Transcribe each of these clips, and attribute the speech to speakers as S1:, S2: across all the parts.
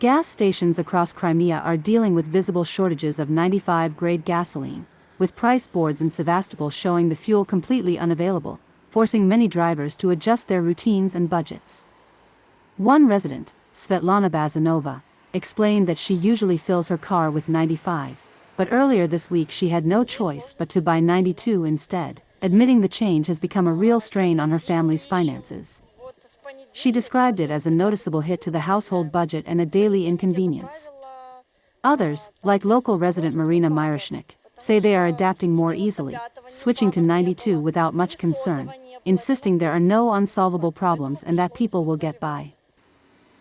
S1: Gas stations across Crimea are dealing with visible shortages of 95-grade gasoline, with price boards in Sevastopol showing the fuel completely unavailable, forcing many drivers to adjust their routines and budgets. One resident, Svetlana Bazanova, explained that she usually fills her car with 95, but earlier this week she had no choice but to buy 92 instead, admitting the change has become a real strain on her family's finances. She described it as a noticeable hit to the household budget and a daily inconvenience. Others, like local resident Marina Myroshnik, say they are adapting more easily, switching to 92 without much concern, insisting there are no unsolvable problems and that people will get by.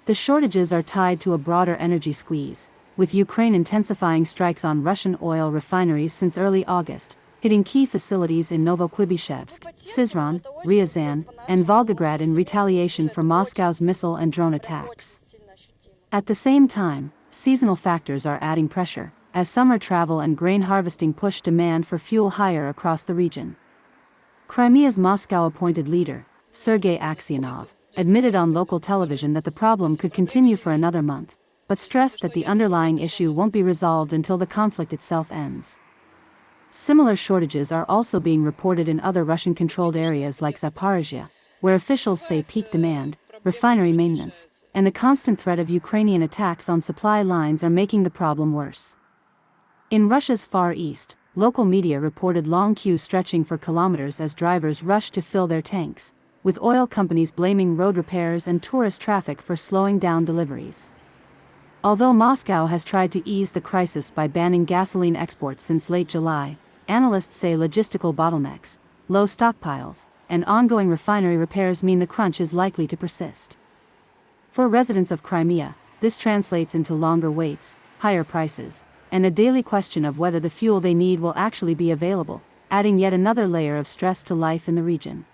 S1: The shortages are tied to a broader energy squeeze, with Ukraine intensifying strikes on Russian oil refineries since early August, hitting key facilities in Novokubishevsk, Syzran, Ryazan, and Volgograd in retaliation for Moscow's missile and drone attacks. At the same time, seasonal factors are adding pressure, as summer travel and grain harvesting push demand for fuel higher across the region. Crimea's Moscow-appointed leader, Sergei Aksionov, admitted on local television that the problem could continue for another month, but stressed that the underlying issue won't be resolved until the conflict itself ends. Similar shortages are also being reported in other Russian-controlled areas like Zaporizhia, where officials say peak demand, refinery maintenance, and the constant threat of Ukrainian attacks on supply lines are making the problem worse. In Russia's Far East, local media reported long queues stretching for kilometers as drivers rushed to fill their tanks, with oil companies blaming road repairs and tourist traffic for slowing down deliveries. Although Moscow has tried to ease the crisis by banning gasoline exports since late July, analysts say logistical bottlenecks, low stockpiles, and ongoing refinery repairs mean the crunch is likely to persist. For residents of Crimea, this translates into longer waits, higher prices, and a daily question of whether the fuel they need will actually be available, adding yet another layer of stress to life in the region.